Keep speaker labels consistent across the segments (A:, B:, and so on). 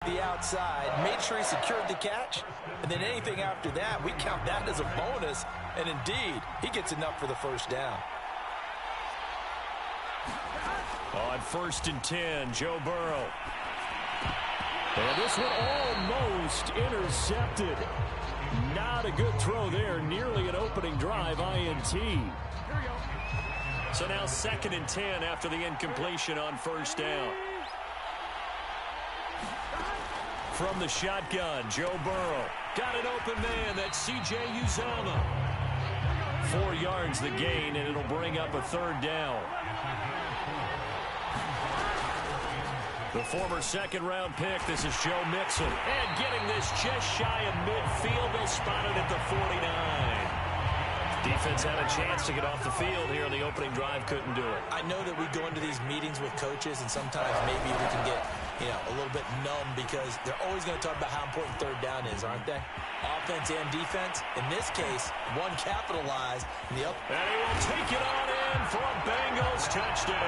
A: The outside, made sure he secured the catch, and then anything after that, we count that as a bonus, and indeed, he gets enough for the first down.
B: On 1st and 10, Joe Burrow. And this one almost intercepted. Not a good throw there, nearly an opening drive INT. So now 2nd and 10 after the incompletion on 1st down. From the shotgun, Joe Burrow. Got an open man, that's C.J. Uzomah. 4 yards the gain, and it'll bring up a 3rd down. The former 2nd-round pick, this is Joe Mixon. And getting this just shy of midfield, they'll spot it at the 49. Defense had a chance to get off the field here in the opening drive, couldn't do it.
A: I know that we go into these meetings with coaches, and sometimes maybe we can get a little bit numb because they're always going to talk about how important 3rd down is, aren't they? Offense and defense. In this case, one capitalized. And he will
B: take it on in for a Bengals touchdown.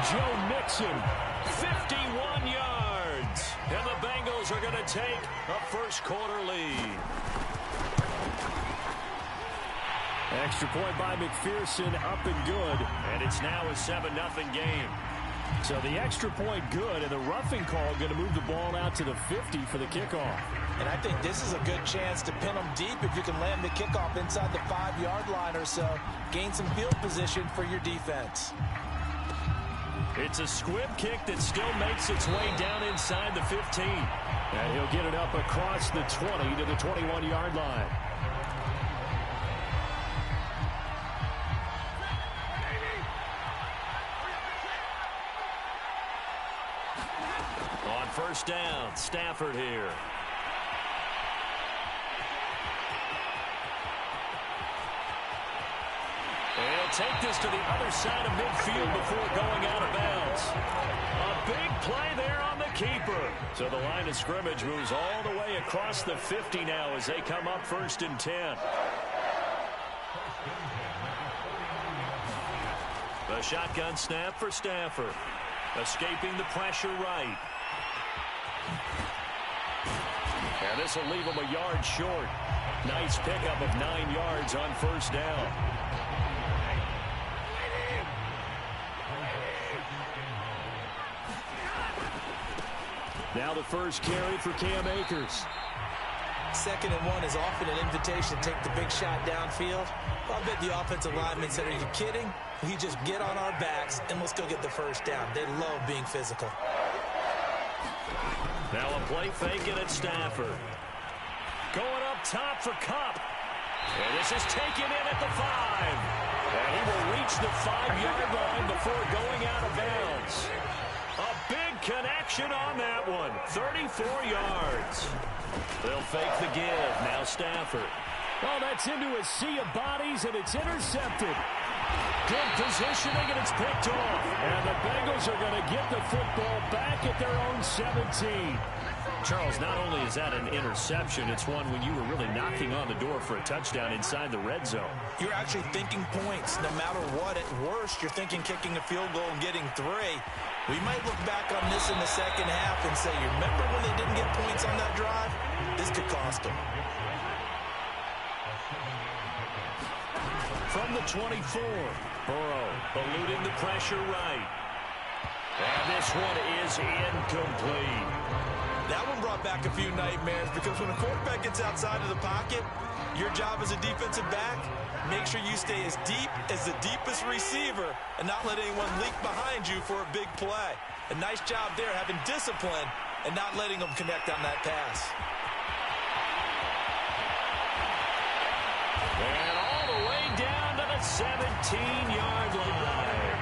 B: Joe Mixon, 51 yards. And the Bengals are going to take a first-quarter lead. Extra point by McPherson, up and good. And it's now a 7-0 game. So the extra point good, and the roughing call going to move the ball out to the 50 for the kickoff.
A: And I think this is a good chance to pin them deep if you can land the kickoff inside the 5-yard line or so. Gain some field position for your defense.
B: It's a squib kick that still makes its way down inside the 15. And he'll get it up across the 20 to the 21-yard line. On 1st down, Stafford here. He'll take this to the other side of midfield before going out of bounds. A big play there on the keeper. So the line of scrimmage moves all the way across the 50 now as they come up 1st and 10. The shotgun snap for Stafford. Escaping the pressure right. And this will leave him a yard short. Nice pickup of 9 yards on 1st down. Now the first carry for Cam Akers.
A: 2nd and 1 is often an invitation to take the big shot downfield. I bet the offensive lineman said, are you kidding? We just get on our backs and let's go get the first down. They love being physical.
B: Now a play fake it at Stafford. Going up top for Kupp. And this is taken in at the 5. And he will reach the 5-yard line before going out of bounds. A big connection on that one. 34 yards. They'll fake the give. Now Stafford. Oh, that's into a sea of bodies, and it's intercepted. Good positioning, and it's picked off. And the Bengals are going to get the football back at their own 17. Charles, not only is that an interception, it's one when you were really knocking on the door for a touchdown inside the red zone.
A: You're actually thinking points. No matter what, at worst, you're thinking kicking a field goal and getting 3. We might look back on this in the second half and say, you remember when they didn't get points on that drive? This could cost them.
B: From the 24, Burrow eluding the pressure right. And this one is incomplete.
A: That one brought back a few nightmares because when a quarterback gets outside of the pocket, your job as a defensive back, make sure you stay as deep as the deepest receiver and not let anyone leak behind you for a big play. A nice job there having discipline and not letting them connect on that pass.
B: And all the way down to the 17-yard line.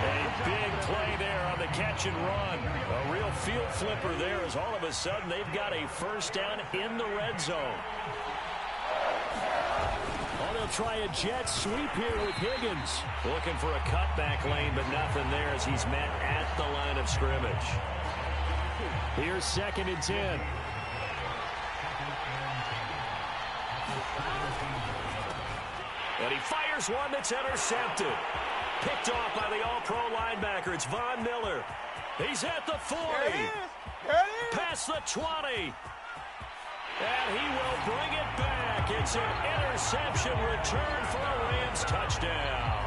B: A big play there on the catch and run. A real field flipper there as all of a sudden they've got a first down in the red zone. Oh, they'll try a jet sweep here with Higgins. Looking for a cutback lane, but nothing there as he's met at the line of scrimmage. Here's 2nd and 10. And he fires one that's intercepted. Picked off by the all-pro linebacker. It's Von Miller. He's at the 40. past the 20. And he will bring it back. It's an interception return for a Rams touchdown.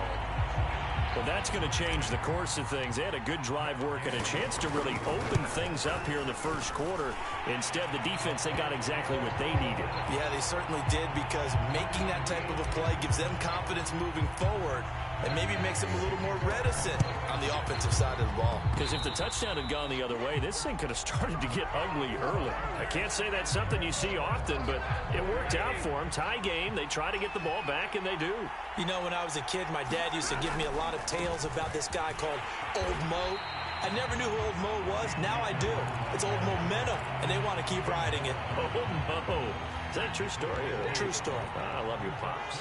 B: Well, that's going to change the course of things. They had a good drive work and a chance to really open things up here in the first quarter. Instead, the defense, they got exactly what they needed.
A: Yeah, they certainly did, because making that type of a play gives them confidence moving forward and maybe makes them a little more reticent on the offensive side of the ball.
B: Because if the touchdown had gone the other way, this thing could have started to get ugly early. I can't say that's something you see often, but it worked out for them. Tie game, they try to get the ball back, and they do.
C: You know, when I was a kid, my dad used to give me a lot of tales about this guy called Old Mo. I never knew who Old Mo was. Now I do. It's Old Momentum, and they want to keep riding it.
B: Old Mo. Is that a true story?
C: True story.
B: I love your pops.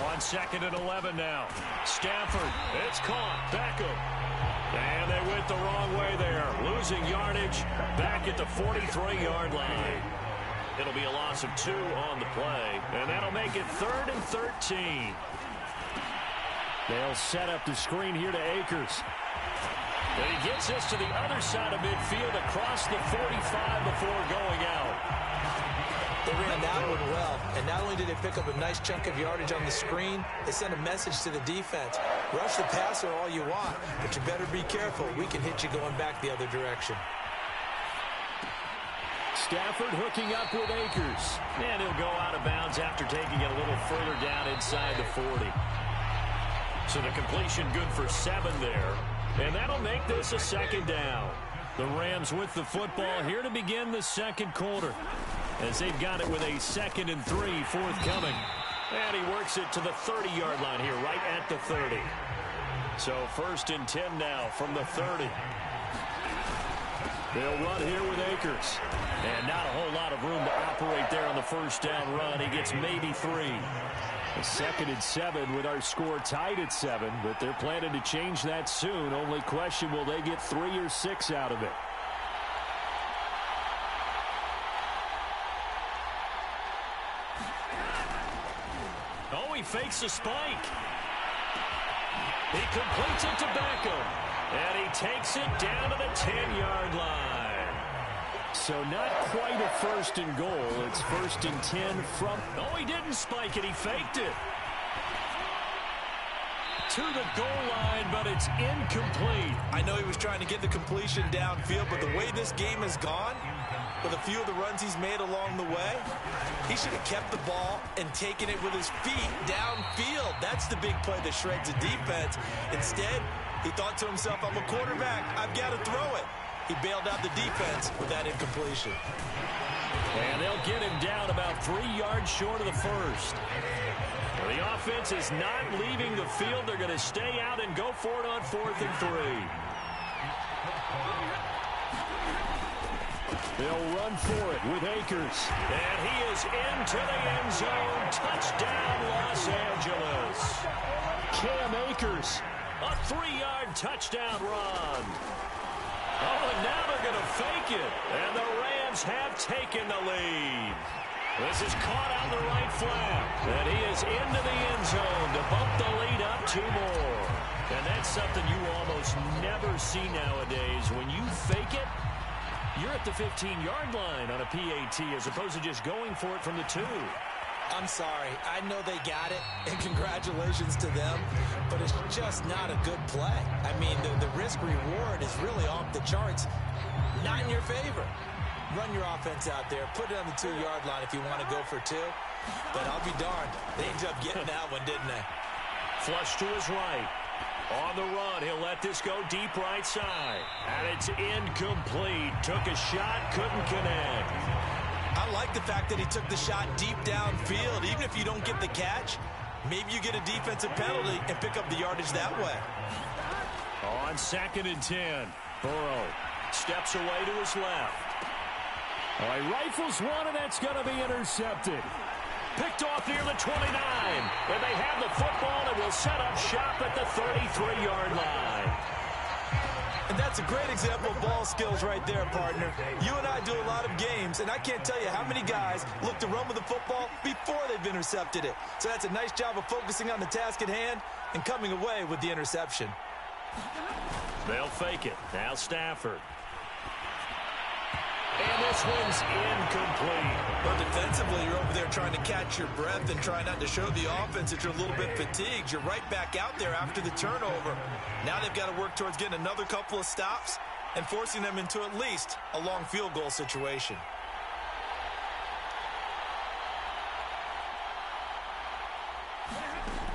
B: On 2nd and 11 now. Stafford, it's caught. Beckham. And they went the wrong way there. Losing yardage back at the 43-yard line. It'll be a loss of 2 on the play, and that'll make it 3rd and 13. They'll set up the screen here to Akers. And he gets us to the other side of midfield across the 45 before going out.
C: They ran that one well, and not only did they pick up a nice chunk of yardage on the screen, they sent a message to the defense. Rush the passer all you want, but you better be careful. We can hit you going back the other direction.
B: Stafford hooking up with Akers. And he'll go out of bounds after taking it a little further down inside the 40. So the completion good for 7 there. And that'll make this a 2nd down. The Rams with the football here to begin the second quarter, as they've got it with a 2nd and 3 forthcoming. And he works it to the 30-yard line here, right at the 30. So 1st and 10 now from the 30. They'll run here with Akers. And not a whole lot of room to operate there on the first down run. He gets maybe 3. A 2nd and 7 with our score tied at 7, but they're planning to change that soon. Only question, will they get 3 or 6 out of it? Oh, he fakes a spike. He completes it to Beckham. And he takes it down to the 10-yard line. So not quite a 1st and goal. It's 1st and 10 from... Oh, he didn't spike it. He faked it. To the goal line, but it's incomplete.
A: I know he was trying to get the completion downfield, but the way this game has gone, with a few of the runs he's made along the way, he should have kept the ball and taken it with his feet downfield. That's the big play that shreds the defense. Instead, he thought to himself, I'm a quarterback. I've got to throw it. He bailed out the defense with that incompletion.
B: And they'll get him down about 3 yards short of the first. Well, the offense is not leaving the field. They're going to stay out and go for it on 4th and 3. They'll run for it with Akers. And he is into the end zone. Touchdown, Los Angeles. Cam Akers. A 3-yard touchdown run. Oh, and now they're going to fake it. And the Rams have taken the lead. This is caught on the right flat. And he is into the end zone to bump the lead up 2 more. And that's something you almost never see nowadays. When you fake it, you're at the 15-yard line on a PAT as opposed to just going for it from the 2.
C: I'm sorry. I know they got it, and congratulations to them, but it's just not a good play. I mean, the risk-reward is really off the charts. Not in your favor. Run your offense out there. Put it on the 2-yard line if you want to go for 2. But I'll be darned. They ended up getting that one, didn't they?
B: Flush to his right. On the run, he'll let this go deep right side. And it's incomplete. Took a shot, couldn't connect.
A: I like the fact that he took the shot deep downfield. Even if you don't get the catch, maybe you get a defensive penalty and pick up the yardage that way.
B: On 2nd and 10, Burrow steps away to his left. All right, rifles one, and that's going to be intercepted. Picked off near the 29. And they have the football and will set up shop at the 33-yard line.
A: And that's a great example of ball skills right there, partner. You and I do a lot of games, and I can't tell you how many guys look to run with the football before they've intercepted it. So that's a nice job of focusing on the task at hand and coming away with the interception.
B: They'll fake it. Now Stafford. And this one's incomplete.
A: But defensively, you're over there trying to catch your breath and try not to show the offense that you're a little bit fatigued. You're right back out there after the turnover. Now they've got to work towards getting another couple of stops and forcing them into at least a long field goal situation.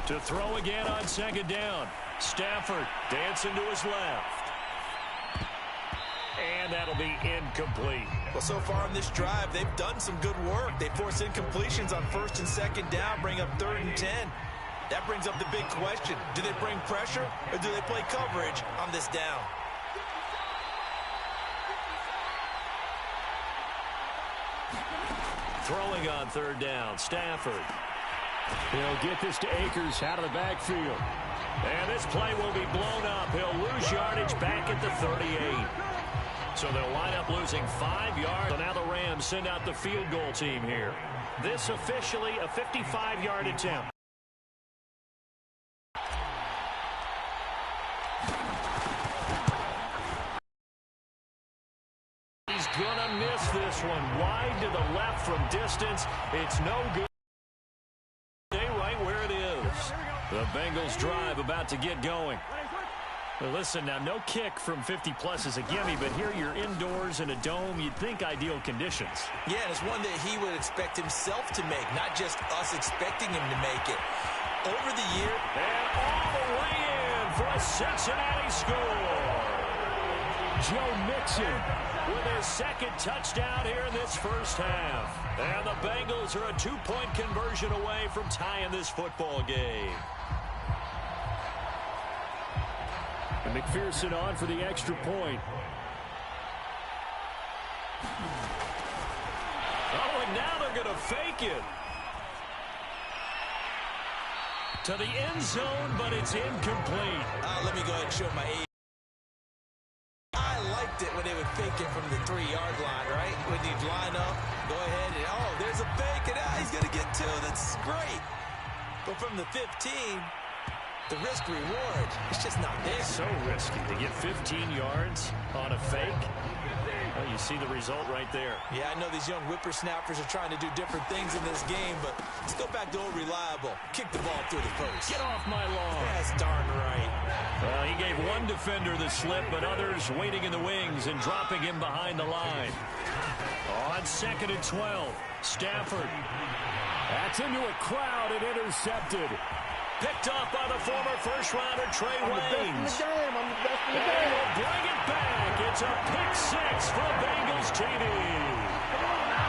B: To throw again on second down. Stafford dancing to his left. And that'll be incomplete.
A: Well, so far in this drive, they've done some good work. They force incompletions on first and second down, bring up 3rd and 10. That brings up the big question. Do they bring pressure or do they play coverage on this down?
B: Throwing on 3rd down, Stafford.
D: He'll get this to Akers out of the backfield.
B: And this play will be blown up. He'll lose yardage back at the 38. So they'll wind up losing 5 yards. So now the Rams send out the field goal team here. This officially a 55-yard attempt. He's gonna miss this one. Wide to the left from distance. It's no good. Stay right where it is. The Bengals drive about to get going. Well, listen, now no kick from 50-plus is a gimme, but here you're indoors in a dome. You'd think ideal conditions.
C: Yeah, and it's one that he would expect himself to make, not just us expecting him to make it. Over the year.
B: And all the way in for a Cincinnati score. Joe Mixon with his second touchdown here in this first half. And the Bengals are a 2-point conversion away from tying this football game.
D: And McPherson on for the extra point.
B: Oh, and now they're going to fake it. To the end zone, but it's incomplete.
C: Let me go ahead and show my age. I liked it when they would fake it from the 3-yard line, right? When you'd line up, go ahead and, oh, there's a fake, and he's going to get 2. That's great. But from the 15, the risk-reward, it's just not there.
B: So risky to get 15 yards on a fake. Well, you see the result right there.
C: Yeah, I know these young whippersnappers are trying to do different things in this game, but let's go back to old reliable. Kick the ball through the post.
B: Get off my lawn.
C: That's darn right.
B: Well, he gave one defender the slip, but others waiting in the wings and dropping him behind the line. On 2nd and 12, Stafford.
D: That's into a crowd and intercepted.
B: Picked off by the former first-rounder Trey Waynes.
E: I'm the best in the game.
B: And we'll bring it back. It's a pick-6 for Bengals TD.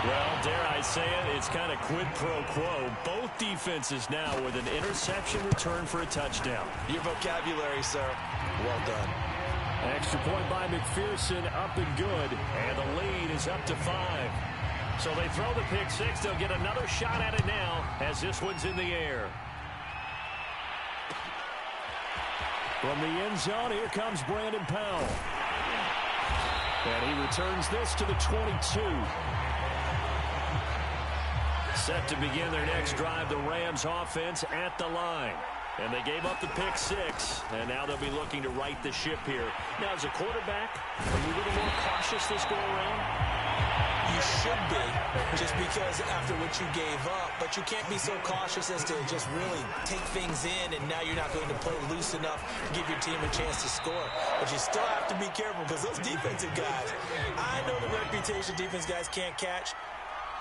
B: Well, dare I say it, it's kind of quid pro quo. Both defenses now with an interception return for a touchdown.
A: Your vocabulary, sir. Well done.
D: Extra point by McPherson, up and good.
B: And the lead is up to 5. So they throw the pick-6. They'll get another shot at it now as this one's in the air.
D: From the end zone, here comes Brandon Powell. And he returns this to the 22.
B: Set to begin their next drive, the Rams offense at the line. And they gave up the pick-6, and now they'll be looking to right the ship here. Now, as a quarterback, are you a little more cautious this go-around?
C: You should be, just because after what you gave up, but you can't be so cautious as to just really take things in, and now you're not going to play loose enough to give your team a chance to score. But you still have to be careful because those defensive guys, I know the reputation defense guys can't catch.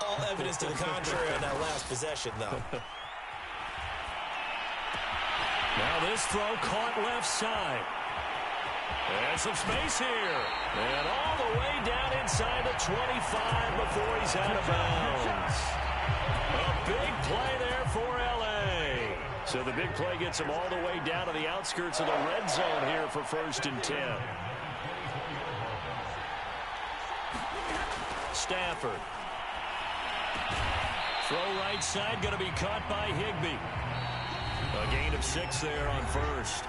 C: All evidence to the contrary on that last possession, though.
B: Now this throw caught left side. And some space here. And all the way down inside the 25 before he's out of bounds. A big play there for L.A. So the big play gets him all the way down to the outskirts of the red zone here for 1st and 10. Stafford. Throw right side, going to be caught by Higbee. A gain of 6 there on 1st.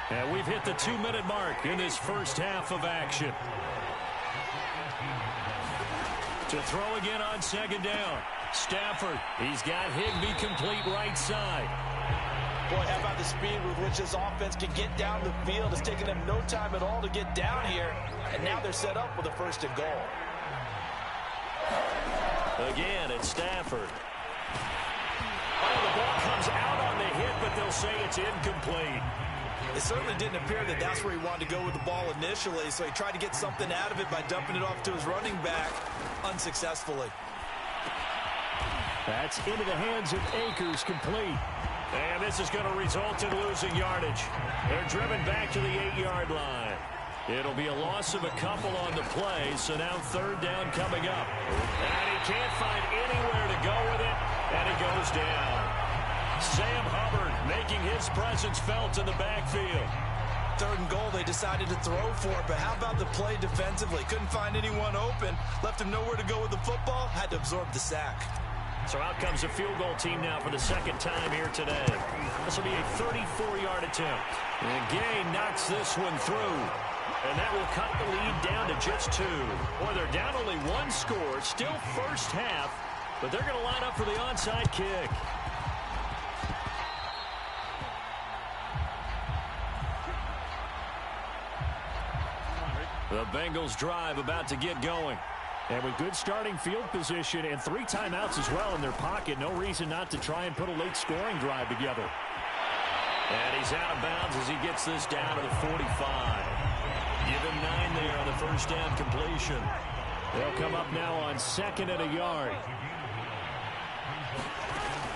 B: And we've hit the 2-minute mark in this first half of action. To throw again on 2nd down. Stafford, he's got Higbee complete right side.
C: Boy, how about the speed with which this offense can get down the field? It's taken them no time at all to get down here, and now they're set up with a 1st and goal.
B: Again, it's Stafford. Oh, the ball comes out on the hit, but they'll say it's incomplete.
A: It certainly didn't appear that that's where he wanted to go with the ball initially, so he tried to get something out of it by dumping it off to his running back unsuccessfully.
D: That's into the hands of Akers, complete.
B: And this is going to result in losing yardage. They're driven back to the 8-yard line. It'll be a loss of a couple on the play, so now 3rd down coming up. And he can't find anywhere to go with it, and he goes down. Sam Hubbard making his presence felt in the backfield.
A: 3rd and goal, they decided to throw for it, but how about the play defensively? Couldn't find anyone open, left him nowhere to go with the football, had to absorb the sack.
B: So out comes a field goal team now for the 2nd time here today. This will be a 34-yard attempt. And Gay knocks this one through. And that will cut the lead down to just 2. Boy, they're down only 1 score. Still first half, but they're going to line up for the onside kick. The Bengals drive about to get going.
D: And with good starting field position and 3 timeouts as well in their pocket, no reason not to try and put a late scoring drive together.
B: And he's out of bounds as he gets this down to the 45. Give him 9 there on the 1st down completion.
D: They'll come up now on 2nd and a yard.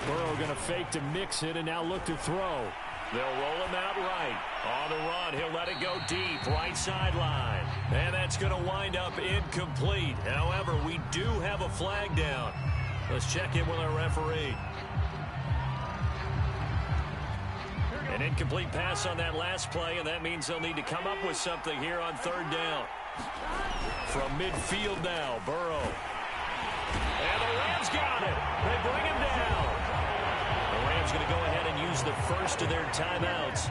D: Burrow going to fake to mix it and now look to throw.
B: They'll roll him out right. On the run, he'll let it go deep, right sideline. And that's going to wind up incomplete. However, we do have a flag down. Let's check in with our referee. An incomplete pass on that last play, and that means they'll need to come up with something here on 3rd down. From midfield now, Burrow. And the Rams got it. They bring him down. The Rams going to go ahead and use the first of their timeouts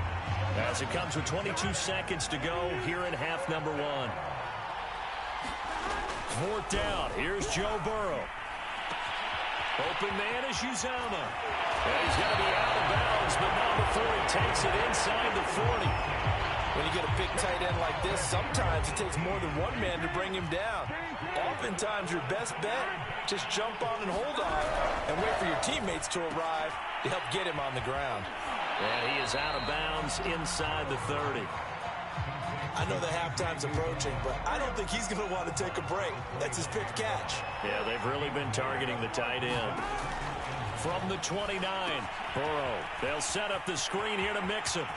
B: as it comes with 22 seconds to go here in half number 1. 4th down. Here's Joe Burrow. Open man is Uzama. And he's going to be out of bounds, but not before he takes it inside the 40.
A: When you get a big tight end like this, sometimes it takes more than one man to bring him down. Oftentimes, your best bet, just jump on and hold on and wait for your teammates to arrive to help get him on the ground.
B: And he is out of bounds inside the 30.
A: I know the halftime's approaching, but I don't think he's going to want to take a break. That's his 5th catch.
B: Yeah, they've really been targeting the tight end. From the 29, Burrow. They'll set up the screen here to mix him.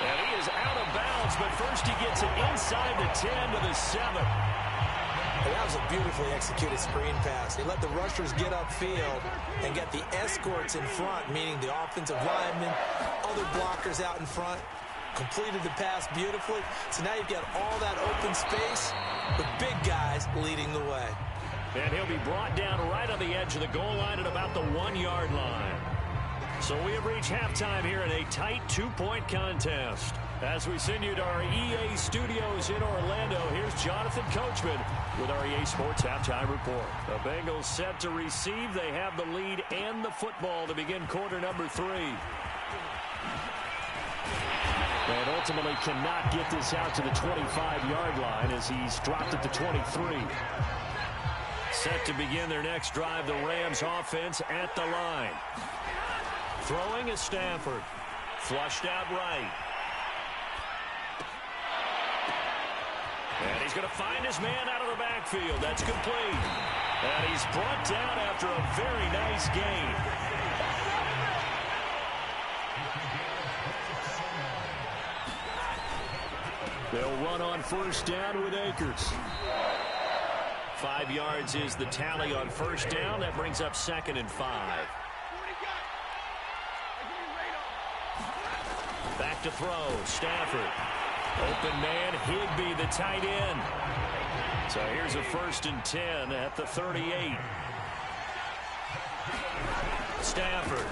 B: And he is out of bounds, but first he gets it inside the 10 to the 7.
C: And that was a beautifully executed screen pass. They let the rushers get upfield and get the escorts in front, meaning the offensive linemen, other blockers out in front. Completed the pass beautifully. So now you've got all that open space with big guys leading the way.
B: And he'll be brought down right on the edge of the goal line at about the 1-yard line. So we have reached halftime here in a tight 2-point contest. As we send you to our EA studios in Orlando, here's Jonathan Coachman with our EA Sports Halftime Report. The Bengals set to receive. They have the lead and the football to begin quarter number 3.
D: And ultimately cannot get this out to the 25-yard line as he's dropped it to 23.
B: Set to begin their next drive, the Rams offense at the line. Throwing is Stafford. Flushed out right. And he's going to find his man out of the backfield. That's complete. And he's brought down after a very nice gain.
D: They'll run on 1st down with Akers.
B: 5 yards is the tally on 1st down. That brings up 2nd and 5. Back to throw. Stafford. Open man, Higbee, the tight end. So here's a 1st and 10 at the 38. Stafford.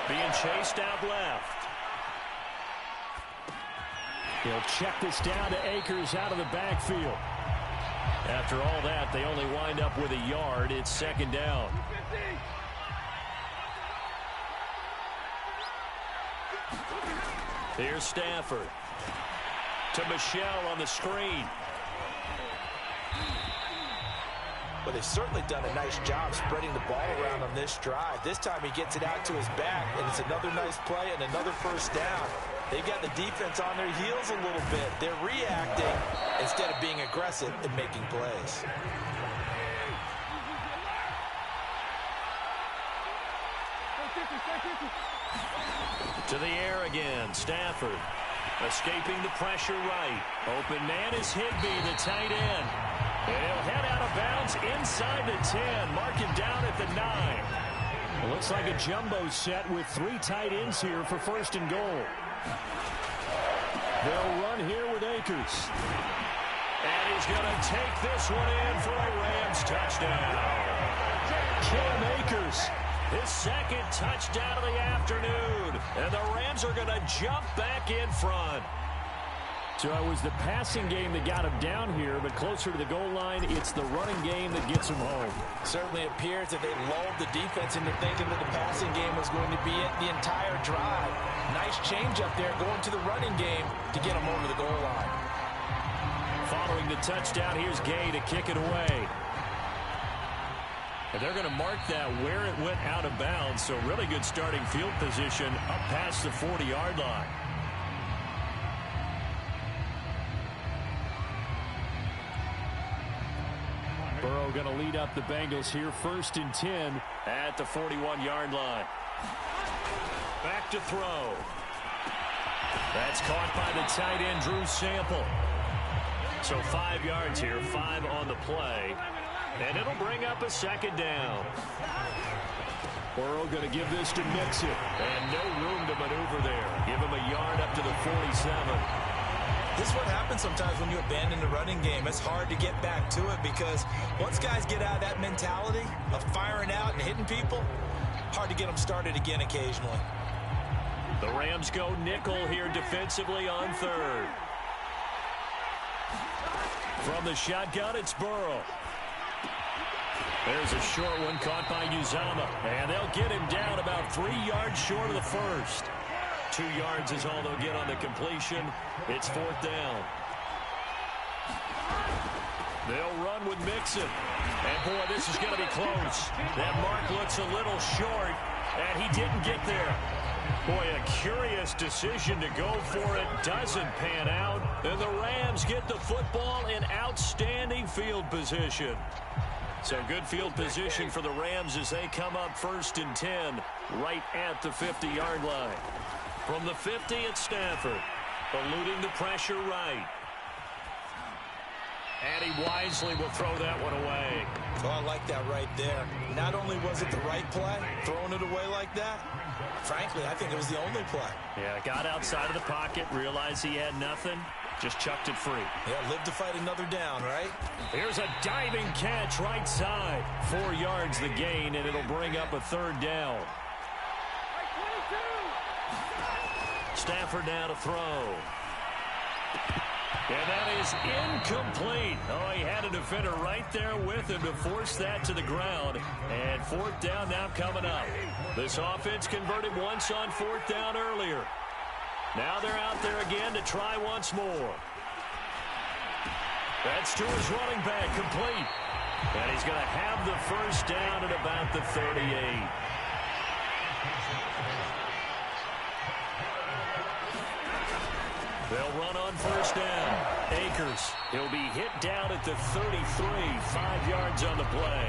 B: Being chased out left.
D: He'll check this down to Akers out of the backfield.
B: After all that, they only wind up with a yard. It's 2nd down. Here's Stafford. To Michelle on the screen.
C: Well, they've certainly done a nice job spreading the ball around on this drive. This time he gets it out to his back, and it's another nice play and another first down. They've got the defense on their heels a little bit. They're reacting instead of being aggressive and making plays.
B: To the air again, Stafford. Escaping the pressure right. Open man is Higbee, the tight end. And he'll head out of bounds inside the 10. Mark him down at the 9.
D: It looks like a jumbo set with 3 tight ends here for first and goal. They'll run here with Akers.
B: And he's going to take this one in for a Rams touchdown.
D: Cam Akers.
B: His second touchdown of the afternoon. And the Rams are going to jump back in front.
D: So it was the passing game that got him down here, but closer to the goal line, it's the running game that gets him home.
C: Certainly appears that they lulled the defense into thinking that the passing game was going to be it the entire drive. Nice change up there going to the running game to get him over the goal line.
B: Following the touchdown, here's Gay to kick it away. And they're going to mark that where it went out of bounds, so really good starting field position up past the 40-yard line.
D: Burrow going to lead up the Bengals here, 1st and 10
B: at the 41-yard line. Back to throw. That's caught by the tight end, Drew Sample. So 5 yards here, 5 on the play. And it'll bring up a second down.
D: Burrow going to give this to Mixon.
B: And no room to maneuver there. Give him a yard up to the 47.
C: This is what happens sometimes when you abandon the running game. It's hard to get back to it because once guys get out of that mentality of firing out and hitting people, hard to get them started again occasionally.
B: The Rams go nickel here defensively on 3rd. From the shotgun, it's Burrow. There's a short one caught by Uzama. And they'll get him down about 3 yards short of the first. 2 yards is all they'll get on the completion. It's 4th down. They'll run with Mixon. And, boy, this is going to be close. That mark looks a little short, and he didn't get there. Boy, a curious decision to go for it. Doesn't pan out. And the Rams get the football in outstanding field position. So good field position for the Rams as they come up 1st and 10 right at the 50-yard line. From the 50, it's Stafford, eluding the pressure right. And he wisely will throw that one away.
C: Oh, I like that right there. Not only was it the right play, throwing it away like that, frankly, I think it was the only play.
B: Yeah, got outside of the pocket, realized he had nothing, just chucked it free.
C: Yeah, live to fight another down, right?
B: Here's a diving catch right side. 4 yards the gain, and it'll bring up a 3rd down. Stafford now to throw. And that is incomplete. Oh, he had a defender right there with him to force that to the ground. And 4th down now coming up. This offense converted once on 4th down earlier. Now they're out there again to try once more. That's to his running back, complete. And he's going to have the first down at about the 38. They'll run on 1st down. Akers, he'll be hit down at the 33, 5 yards on the play.